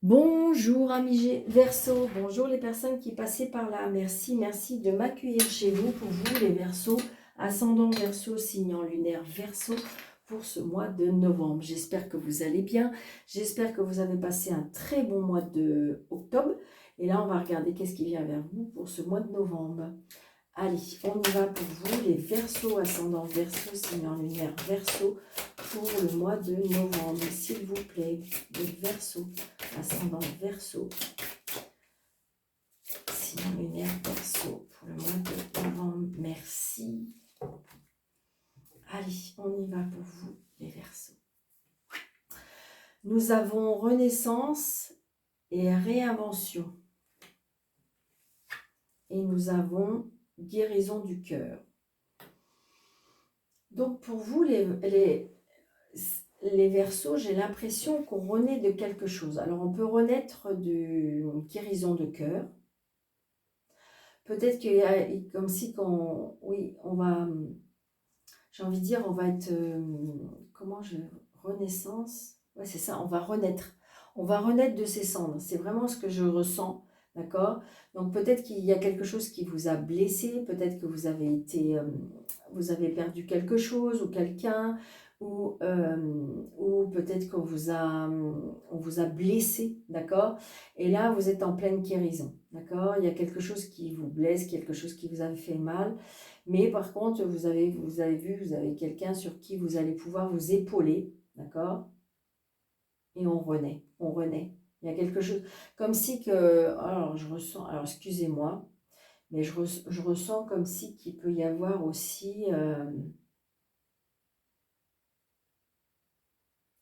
Bonjour amis Verseau, bonjour les personnes qui passaient par là. Merci de m'accueillir chez vous. Pour vous les Verseaux, ascendant Verseau, signe lunaire Verseau pour ce mois de novembre. J'espère que vous allez bien. J'espère que vous avez passé un très bon mois de octobre. Et là, on va regarder qu'est-ce qui vient vers vous pour ce mois de novembre. Allez, on y va pour vous, les Verseaux, ascendant Verseau, signe lunaire Verseau, pour le mois de novembre. S'il vous plaît, les Verseaux, ascendant Verseau, signe lunaire Verseau, pour le mois de novembre. Merci. Allez, on y va pour vous, les Verseaux. Nous avons renaissance et réinvention. Et nous avons guérison du cœur. Donc pour vous, les Verseaux, j'ai l'impression qu'on renaît de quelque chose. Alors on peut renaître de guérison de cœur. Peut-être qu'il y a comme si on va, j'ai envie de dire, on va être, renaissance, ouais c'est ça, on va renaître. On va renaître de ses cendres, c'est vraiment ce que je ressens, d'accord? Donc peut-être qu'il y a quelque chose qui vous a blessé, peut-être que vous avez été, vous avez perdu quelque chose ou quelqu'un, ou peut-être qu'on on vous a blessé, d'accord? Et là, vous êtes en pleine guérison, d'accord? Il y a quelque chose qui vous blesse, quelque chose qui vous a fait mal, mais par contre, vous avez vu, vous avez quelqu'un sur qui vous allez pouvoir vous épauler, d'accord? Et on renaît, on renaît. Il y a quelque chose, comme si que, alors je ressens, alors excusez-moi, mais je ressens comme si qu'il peut y avoir aussi,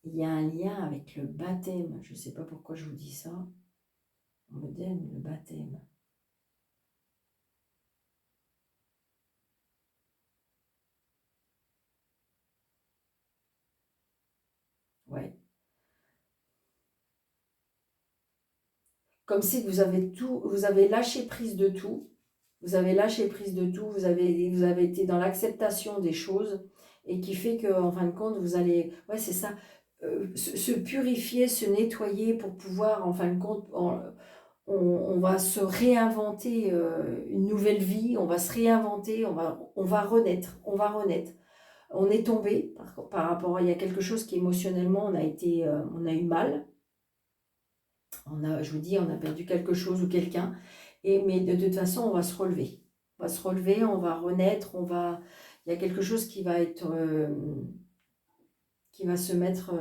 il y a un lien avec le baptême. Je ne sais pas pourquoi je vous dis ça. On me donne le baptême. Ouais. Comme si vous avez tout, vous avez lâché prise de tout. Vous avez lâché prise de tout. Vous avez été dans l'acceptation des choses et qui fait que, en fin de compte, vous allez, ouais, c'est ça, se purifier, se nettoyer pour pouvoir, en fin de compte, on va se réinventer une nouvelle vie. On va se réinventer. On va renaître. On va renaître. On est tombé par rapport à, il y a quelque chose qui émotionnellement, on a eu mal. Je vous dis, on a perdu quelque chose ou quelqu'un, mais de toute façon, on va se relever. On va se relever, on va renaître, il y a quelque chose qui va être, qui va se mettre,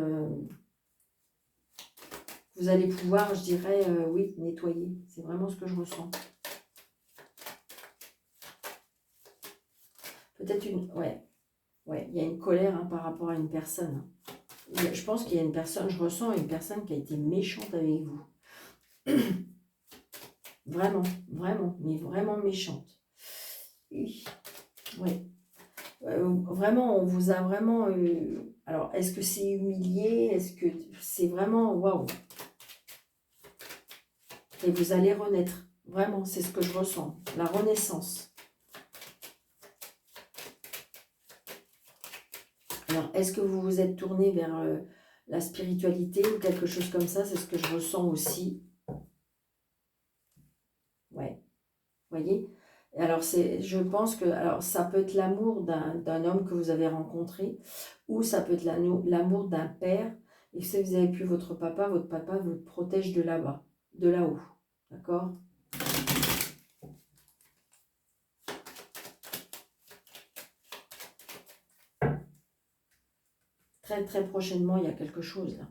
vous allez pouvoir, je dirais, oui, nettoyer. C'est vraiment ce que je ressens. Peut-être ouais, il y a une colère hein, par rapport à une personne. Je pense qu'il y a une personne, je ressens une personne qui a été méchante avec vous. Vraiment, mais vraiment méchante. Oui, ouais. Vraiment, on vous a vraiment... alors, est-ce que c'est humilié? Est-ce que c'est vraiment... Waouh! Et vous allez renaître. Vraiment, c'est ce que je ressens. La renaissance. Alors, est-ce que vous vous êtes tourné vers la spiritualité ou quelque chose comme ça? C'est ce que je ressens aussi. Ouais. Voyez? Alors, je pense que alors ça peut être l'amour d'un homme que vous avez rencontré, ou ça peut être l'amour d'un père. Et si vous avez plus votre papa vous protège de là-bas, de là-haut. D'accord? Très, très prochainement, il y a quelque chose là.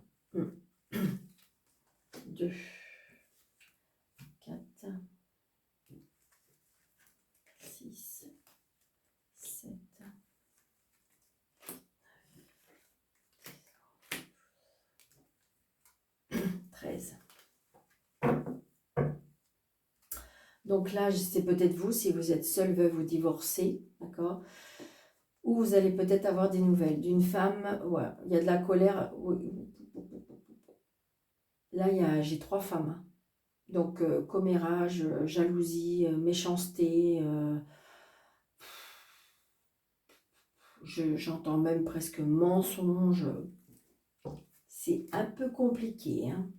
2, 4, 6, 7, 13. Donc là, c'est peut-être vous, si vous êtes seul, veuve ou divorcé, d'accord? Ou vous allez peut-être avoir des nouvelles d'une femme, ouais, il y a de la colère. Là, j'ai 3 femmes. Hein. Donc, commérage, jalousie, méchanceté. J'entends même presque mensonge. C'est un peu compliqué. Hein.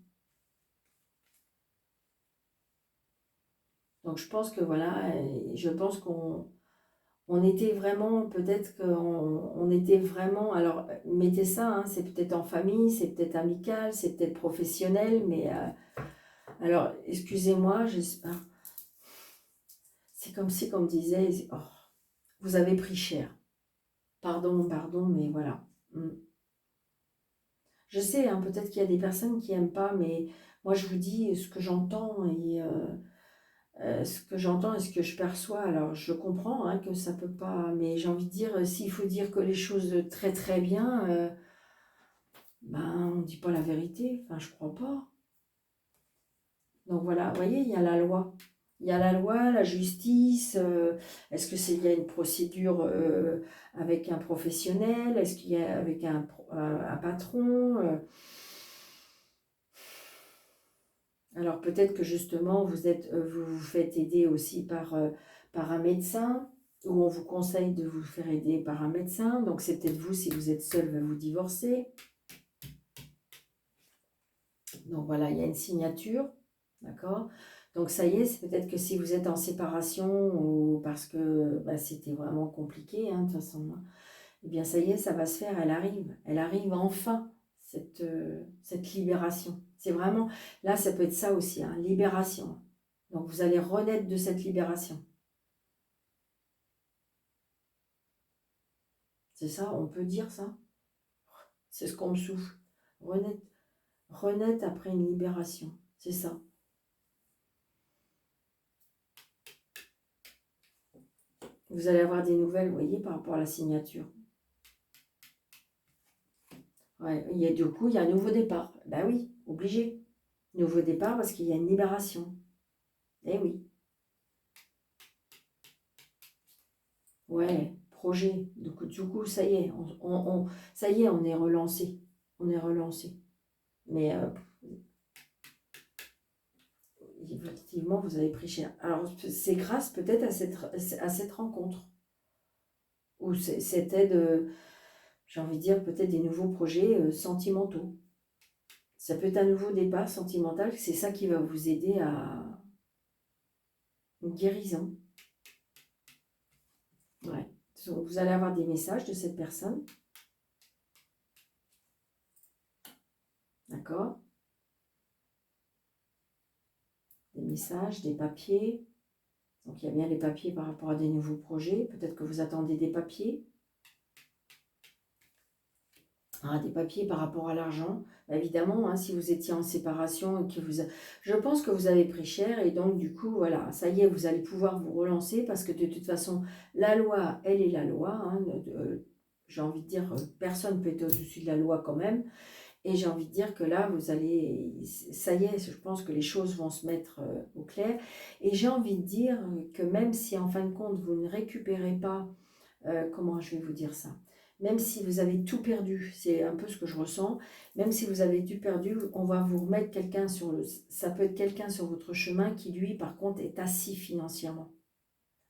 Donc je pense que voilà, je pense on était vraiment, peut-être qu'on était vraiment, alors mettez ça, hein, c'est peut-être en famille, c'est peut-être amical, c'est peut-être professionnel, mais alors excusez-moi, j'espère, c'est comme si qu'on me disait, oh, vous avez pris cher, pardon, pardon, mais voilà. Je sais, hein, peut-être qu'il y a des personnes qui n'aiment pas, mais moi je vous dis ce que j'entends ce que j'entends et ce que je perçois. Alors je comprends hein, que ça peut pas, mais j'ai envie de dire, s'il faut dire que les choses très très bien, ben on dit pas la vérité. Enfin, je crois pas. Donc voilà, vous voyez, il y a la loi. Il y a la loi, la justice. Est-ce que il y a une procédure avec un professionnel? Est-ce qu'il y a avec un patron? Alors peut-être que justement vous vous faites aider aussi par un médecin, ou on vous conseille de vous faire aider par un médecin. Donc c'est peut-être vous, si vous êtes seul, va vous divorcer. Donc voilà, il y a une signature, d'accord? Donc ça y est, c'est peut-être que si vous êtes en séparation ou parce que bah, c'était vraiment compliqué, hein, de toute façon, hein, eh bien ça y est, ça va se faire, elle arrive enfin, cette libération. C'est vraiment, là ça peut être ça aussi, hein, libération. Donc vous allez renaître de cette libération. C'est ça, on peut dire ça? C'est ce qu'on me souffle. Renaître, renaître après une libération, c'est ça. Vous allez avoir des nouvelles, vous voyez, par rapport à la signature. Ouais, du coup, il y a un nouveau départ. Ben oui, obligé. Nouveau départ parce qu'il y a une libération. Eh oui. Ouais, projet. Donc, du coup, ça y est, ça y est, on est relancé. On est relancé. Mais effectivement, vous avez pris cher. Alors, c'est grâce peut-être à cette rencontre. Ou cette aide, j'ai envie de dire, peut-être des nouveaux projets sentimentaux. Ça peut être un nouveau départ sentimental. C'est ça qui va vous aider à une guérison. Ouais. Donc, vous allez avoir des messages de cette personne. D'accord? Des messages, des papiers. Donc, il y a bien les papiers par rapport à des nouveaux projets. Peut-être que vous attendez des papiers. Des papiers par rapport à l'argent. Évidemment, hein, si vous étiez en séparation et que je pense que vous avez pris cher et donc du coup, voilà, ça y est, vous allez pouvoir vous relancer parce que de toute façon, la loi, elle est la loi. Hein, j'ai envie de dire, personne ne peut être au-dessus de la loi quand même. Et j'ai envie de dire que là, vous allez, ça y est, je pense que les choses vont se mettre au clair. Et j'ai envie de dire que même si en fin de compte, vous ne récupérez pas, comment je vais vous dire ça? Même si vous avez tout perdu, c'est un peu ce que je ressens, même si vous avez tout perdu, on va vous remettre quelqu'un ça peut être quelqu'un sur votre chemin qui lui, par contre, est assis financièrement.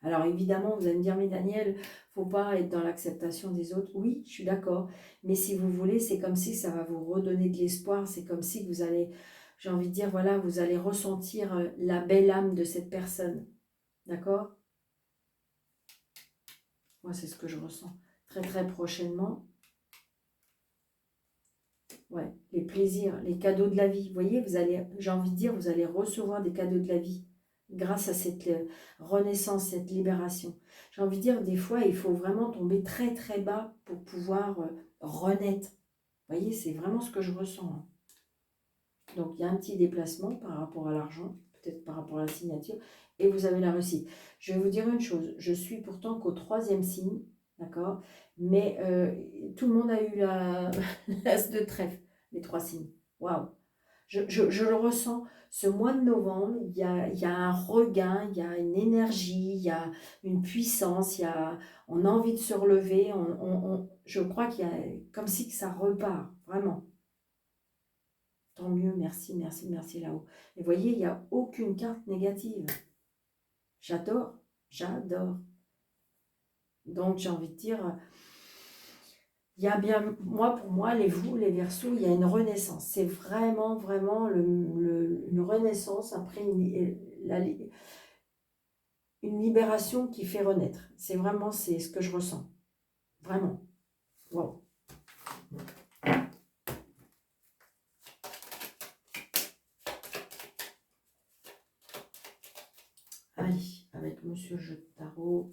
Alors évidemment, vous allez me dire, mais Daniel, faut pas être dans l'acceptation des autres. Oui, je suis d'accord. Mais si vous voulez, c'est comme si ça va vous redonner de l'espoir. C'est comme si vous allez, j'ai envie de dire, voilà, vous allez ressentir la belle âme de cette personne. D'accord? Moi, c'est ce que je ressens. Très, très prochainement. Ouais, les plaisirs, les cadeaux de la vie. Vous voyez, j'ai envie de dire, vous allez recevoir des cadeaux de la vie grâce à cette renaissance, cette libération. J'ai envie de dire, des fois, il faut vraiment tomber très très bas pour pouvoir renaître. Vous voyez, c'est vraiment ce que je ressens, hein. Donc, il y a un petit déplacement par rapport à l'argent, peut-être par rapport à la signature, et vous avez la réussite. Je vais vous dire une chose, je suis pourtant qu'au troisième signe, d'accord? Mais tout le monde a eu l'as de trèfle, les trois signes. Waouh! Je le ressens, ce mois de novembre, il y a un regain, il y a une énergie, il y a une puissance, on a envie de se relever, je crois qu'il y a comme si que ça repart, vraiment. Tant mieux, merci, merci, merci là-haut. Et vous voyez, il n'y a aucune carte négative. J'adore, j'adore. Donc j'ai envie de dire, il y a bien, pour moi, les Verseaux, il y a une renaissance. C'est vraiment, vraiment une renaissance après une libération qui fait renaître. C'est vraiment, c'est ce que je ressens. Vraiment. Wow. Allez, avec Monsieur Jeu de Tarot.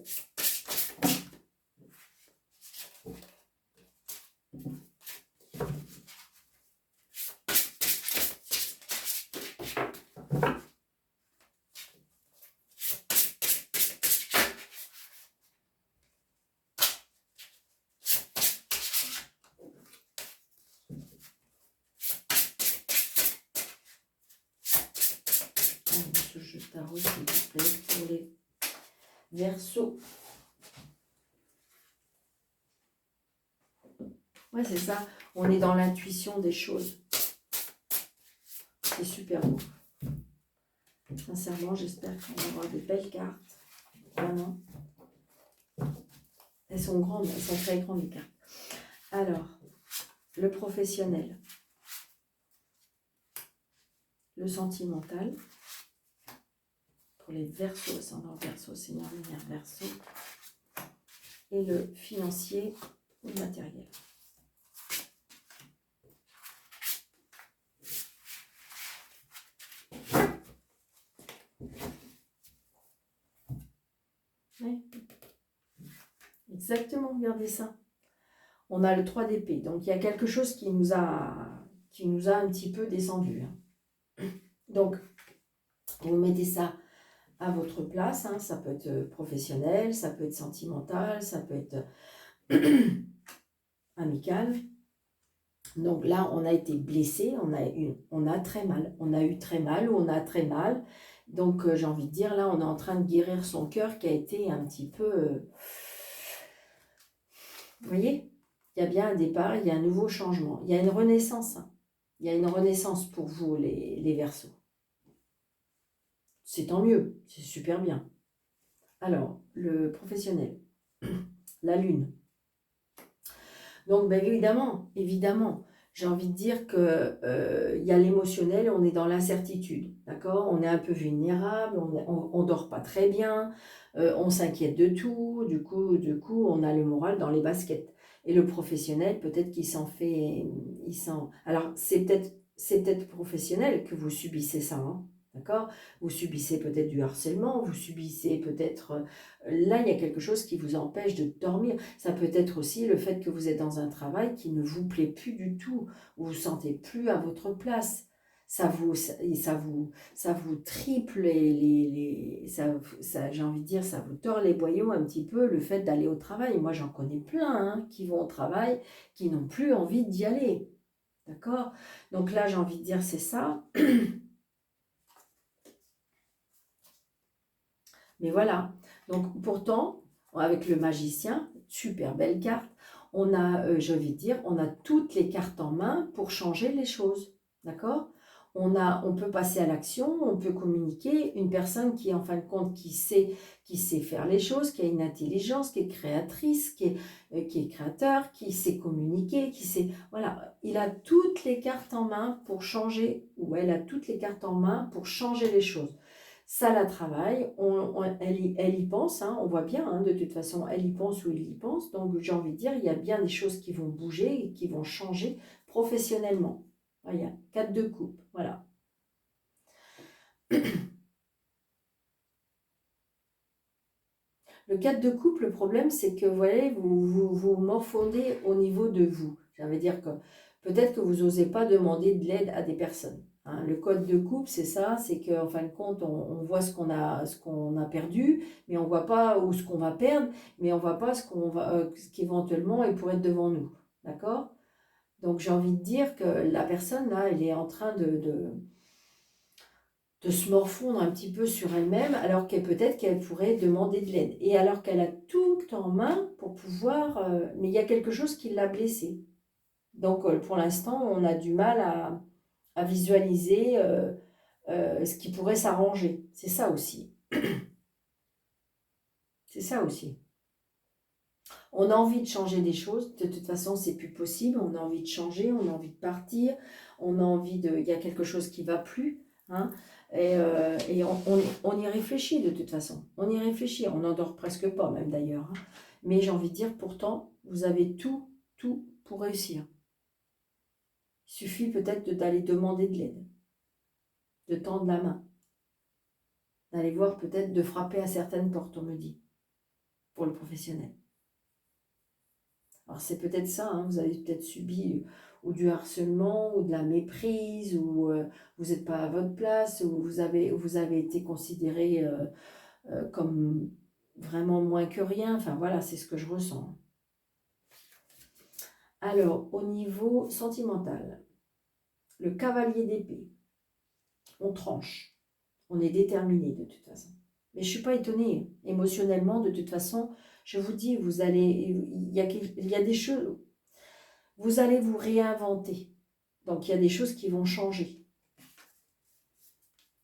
Monsieur Jeu de Tarot, s'il vous plaît, pour les Verseaux. Ouais, c'est ça. On est dans l'intuition des choses. C'est super beau. Sincèrement, j'espère qu'on va avoir des belles cartes. Vraiment. Elles sont grandes, elles sont très grandes les cartes. Alors, le professionnel. Le sentimental. Pour les Verseaux, ascendant Verseau, Seigneur lumière Verseau. Et le financier ou le matériel. Ouais. Exactement, regardez ça. On a le 3 d'épée. Donc, il y a quelque chose qui nous a un petit peu descendu. Donc, vous mettez ça à votre place. Ça peut être professionnel, ça peut être sentimental, ça peut être amical. Donc là, on a été blessé, on a très mal. On a eu très mal ou on a très mal. Donc, j'ai envie de dire, là, on est en train de guérir son cœur qui a été un petit peu... Vous voyez, il y a bien un départ, il y a un nouveau changement. Il y a une renaissance. Il y a une renaissance pour vous, les Verseaux. C'est tant mieux, c'est super bien. Alors, le professionnel, la lune. Donc, ben, évidemment, j'ai envie de dire que y a l'émotionnel, on est dans l'incertitude, d'accord? On est un peu vulnérable, on dort pas très bien, on s'inquiète de tout, du coup, on a le moral dans les baskets. Et le professionnel, peut-être qu'il s'en fait... Alors, c'est peut-être professionnel que vous subissez ça, hein, d'accord? Vous subissez peut-être du harcèlement, vous subissez peut-être... là, il y a quelque chose qui vous empêche de dormir. Ça peut être aussi le fait que vous êtes dans un travail qui ne vous plaît plus du tout, vous vous sentez plus à votre place. Ça vous triple j'ai envie de dire, ça vous tord les boyaux un petit peu, le fait d'aller au travail. Moi, j'en connais plein qui vont au travail, qui n'ont plus envie d'y aller. D'accord? Donc là, j'ai envie de dire, c'est ça. Mais voilà. Donc pourtant, avec le magicien, super belle carte, on a, je vais dire, on a toutes les cartes en main pour changer les choses. D'accord? On peut passer à l'action, on peut communiquer. Une personne qui, en fin de compte, qui sait faire les choses, qui a une intelligence, qui est créatrice, qui est créateur, qui sait communiquer, qui sait... Voilà, il a toutes les cartes en main pour changer, ou elle a toutes les cartes en main pour changer les choses. Ça la travaille, elle y pense, on voit bien, de toute façon, elle y pense ou il y pense. Donc, j'ai envie de dire, il y a bien des choses qui vont bouger et qui vont changer professionnellement. Voilà, 4 de coupe, voilà. Le 4 de coupe, le problème, c'est que, vous voyez, vous morfondez au niveau de vous. Ça veut dire que peut-être que vous n'osez pas demander de l'aide à des personnes. Le code de coupe, c'est ça, c'est qu'en fin de compte, on voit ce qu'on a perdu, mais on ne voit pas où ce qu'on va perdre, mais on ne voit pas ce qu'éventuellement est pour être devant nous. D'accord? Donc, j'ai envie de dire que la personne, là, elle est en train de se morfondre un petit peu sur elle-même, alors qu'elle pourrait demander de l'aide. Et alors qu'elle a tout en main pour pouvoir... mais il y a quelque chose qui l'a blessée. Donc, pour l'instant, on a du mal à visualiser ce qui pourrait s'arranger. C'est ça aussi. C'est ça aussi. On a envie de changer des choses. De toute façon, c'est plus possible. On a envie de changer, on a envie de partir, on a envie de... Il y a quelque chose qui ne va plus. Hein, et on y réfléchit de toute façon. On y réfléchit. On n'endort presque pas même d'ailleurs. Hein. Mais j'ai envie de dire, pourtant, vous avez tout pour réussir. Il suffit peut-être d'aller demander de l'aide, de tendre la main, d'aller voir peut-être de frapper à certaines portes, on me dit, pour le professionnel. Alors c'est peut-être ça, hein, vous avez peut-être subi ou du harcèlement, ou de la méprise, ou vous n'êtes pas à votre place, ou vous avez été considéré comme vraiment moins que rien. Enfin voilà, c'est ce que je ressens. Alors, au niveau sentimental, le cavalier d'épée, on tranche, on est déterminé de toute façon. Mais je ne suis pas étonnée, émotionnellement, de toute façon, je vous dis, il y a des choses, vous allez vous réinventer. Donc, il y a des choses qui vont changer.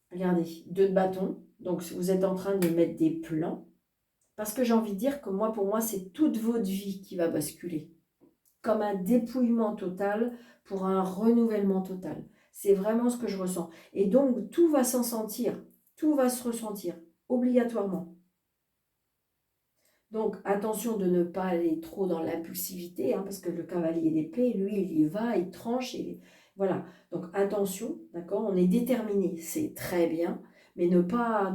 Regardez, 2 de bâton, donc vous êtes en train de mettre des plans, parce que j'ai envie de dire que moi, pour moi, c'est toute votre vie qui va basculer. Comme un dépouillement total pour un renouvellement total. C'est vraiment ce que je ressens. Et donc, tout va s'en sentir, tout va se ressentir, obligatoirement. Donc, attention de ne pas aller trop dans l'impulsivité, hein, parce que le cavalier d'épée, lui, il y va, il tranche, et voilà. Donc, attention, d'accord, on est déterminé, c'est très bien, mais ne pas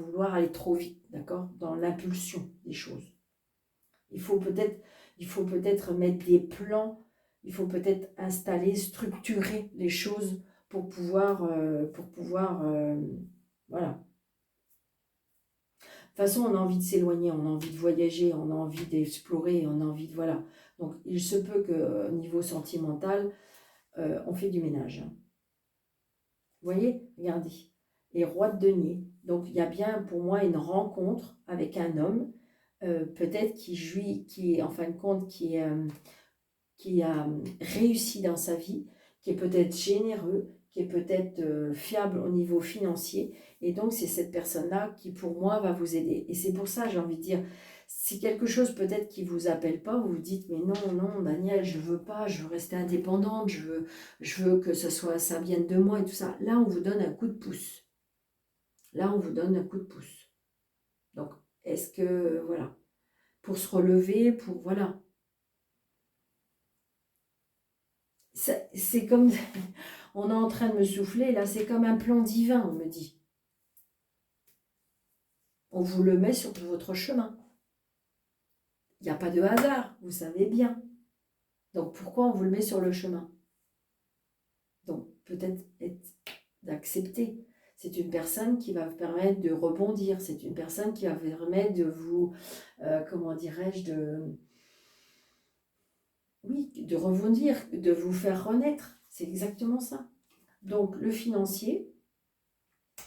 vouloir aller trop vite, d'accord, dans l'impulsion des choses. Il faut peut-être mettre des plans, il faut peut-être installer, structurer les choses pour pouvoir, voilà. De toute façon, on a envie de s'éloigner, on a envie de voyager, on a envie d'explorer, on a envie de, voilà. Donc, il se peut que niveau sentimental, on fait du ménage. Vous voyez, regardez, les rois de denier. Donc, il y a bien pour moi une rencontre avec un homme, peut-être qui est en fin de compte, qui a réussi dans sa vie, qui est peut-être généreux, qui est peut-être fiable au niveau financier. Et donc, c'est cette personne-là qui, pour moi, va vous aider. Et c'est pour ça, j'ai envie de dire, si quelque chose peut-être qui ne vous appelle pas, vous vous dites, mais non, non, Daniel, je ne veux pas, je veux rester indépendante, je veux que ça vienne de moi et tout ça. Là, on vous donne un coup de pouce. Là, on vous donne un coup de pouce. Donc, est-ce que, voilà, pour se relever, voilà. C'est comme, on est en train de me souffler, là, c'est comme un plan divin, on me dit. On vous le met sur votre chemin. Il n'y a pas de hasard, vous savez bien. Donc, pourquoi on vous le met sur le chemin? Donc, peut-être d'accepter. C'est une personne qui va vous permettre de rebondir. C'est une personne qui va vous permettre de vous, comment dirais-je, de rebondir, de vous faire renaître. C'est exactement ça. Donc, le financier,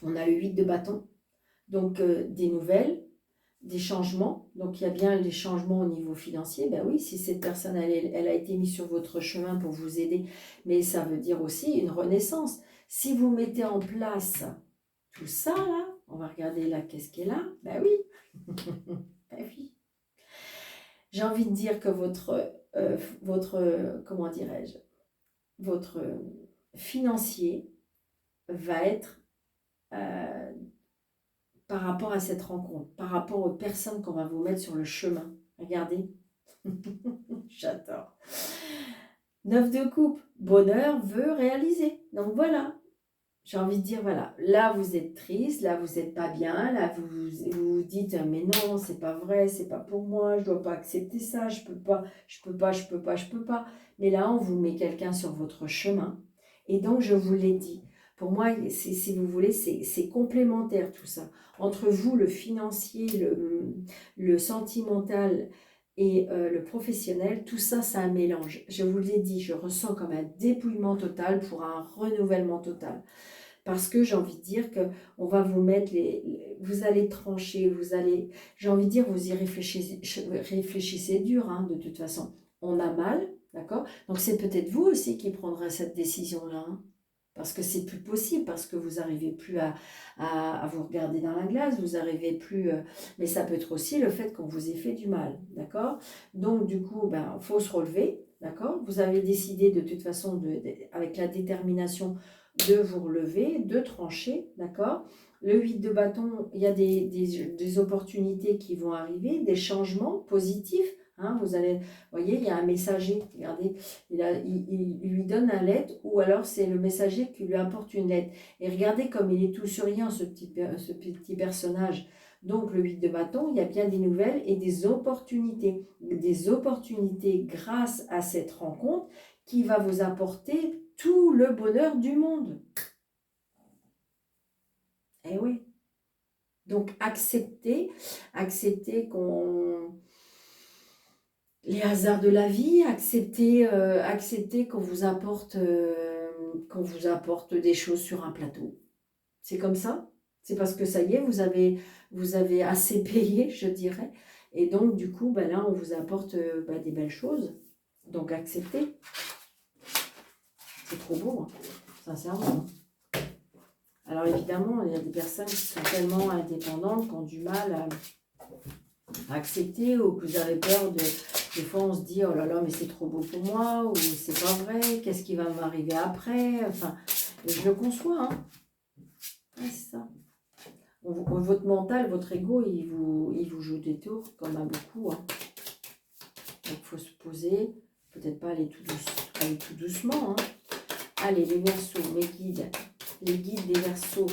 on a le 8 de bâton. Donc, des nouvelles, des changements. Donc, il y a bien les changements au niveau financier. Ben oui, si cette personne, elle a été mise sur votre chemin pour vous aider, mais ça veut dire aussi une renaissance. Si vous mettez en place tout ça, là, on va regarder là, qu'est-ce qui est là? Ben oui. Ben oui. J'ai envie de dire que comment dirais-je, votre financier va être par rapport à cette rencontre, par rapport aux personnes qu'on va vous mettre sur le chemin. Regardez, j'adore. 9 de coupe, bonheur veut réaliser. Donc voilà, j'ai envie de dire, voilà, là vous êtes triste, là vous n'êtes pas bien, là vous dites, mais non, c'est pas vrai, c'est pas pour moi, je dois pas accepter ça, je peux pas, je peux pas, je peux pas, je peux pas. Mais là, on vous met quelqu'un sur votre chemin. Et donc, je vous l'ai dit, pour moi, si vous voulez, c'est complémentaire tout ça. Entre vous, le financier, le sentimental et le professionnel, tout ça, c'est un mélange. Je vous l'ai dit, je ressens comme un dépouillement total pour un renouvellement total. Parce que j'ai envie de dire que on va vous mettre vous allez trancher, j'ai envie de dire, vous y réfléchissez dur, hein, de toute façon. On a mal, d'accord? Donc c'est peut-être vous aussi qui prendrez cette décision-là, hein, parce que c'est plus possible, parce que vous n'arrivez plus à vous regarder dans la glace, vous n'arrivez plus, mais ça peut être aussi le fait qu'on vous ait fait du mal, d'accord? Donc du coup, ben, faut se relever, d'accord? Vous avez décidé de toute façon, avec la détermination, de vous relever, de trancher, d'accord? Le 8 de bâton, il y a des opportunités qui vont arriver, des changements positifs. Hein, vous voyez, il y a un messager, regardez, il lui donne un lettre, ou alors c'est le messager qui lui apporte une lettre. Et regardez comme il est tout souriant, ce petit personnage. Donc le 8 de bâton, il y a bien des nouvelles et des opportunités. Des opportunités grâce à cette rencontre qui va vous apporter tout le bonheur du monde. Eh oui. Donc acceptez les hasards de la vie, acceptez qu'on vous apporte des choses sur un plateau. C'est comme ça. C'est parce que ça y est, vous avez assez payé, je dirais. Et donc, du coup, ben là, on vous apporte des belles choses. Donc, acceptez. C'est trop beau, hein, sincèrement. Alors, évidemment, il y a des personnes qui sont tellement indépendantes, qui ont du mal à accepter, ou que vous avez peur de... Des fois, on se dit, oh là là, mais c'est trop beau pour moi, ou c'est pas vrai, qu'est-ce qui va m'arriver après? Enfin, je le conçois, hein. Ouais, c'est ça. Votre mental, votre ego, il vous joue des tours, comme à beaucoup, hein. Donc, il faut se poser, peut-être pas aller tout doucement, hein. Allez, les Verseaux, mes guides, les guides des Verseaux,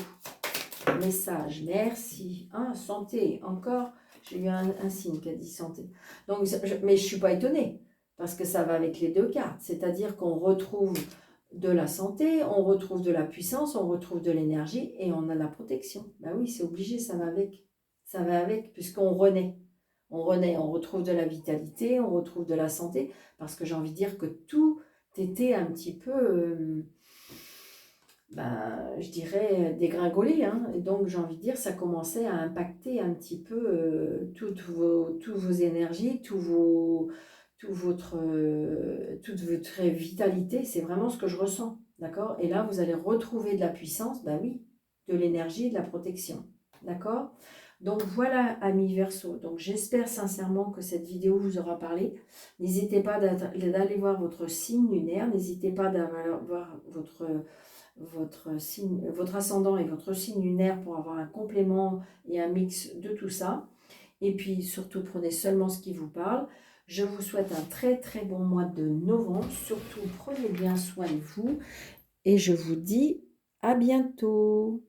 message, merci. Ah, santé, encore, j'ai eu un signe qui a dit santé. Donc, mais je ne suis pas étonnée, parce que ça va avec les deux cartes, c'est-à-dire qu'on retrouve de la santé, on retrouve de la puissance, on retrouve de l'énergie et on a la protection. Ben oui, c'est obligé, ça va avec, puisqu'on renaît. On renaît, on retrouve de la vitalité, on retrouve de la santé, parce que j'ai envie de dire que tout était un petit peu... je dirais dégringolé, hein. Et donc j'ai envie de dire ça commençait à impacter un petit peu toutes vos énergies, toute votre vitalité. C'est vraiment ce que je ressens, d'accord? Et là vous allez retrouver de la puissance, ben oui, de l'énergie, de la protection, d'accord? Donc voilà, amis Verseau. Donc j'espère sincèrement que cette vidéo vous aura parlé. N'hésitez pas d'aller voir votre signe lunaire, n'hésitez pas d'aller voir votre signe, votre ascendant et votre signe lunaire pour avoir un complément et un mix de tout ça. Et puis surtout, prenez seulement ce qui vous parle. Je vous souhaite un très très bon mois de novembre. Surtout, prenez bien soin de vous. Et je vous dis à bientôt.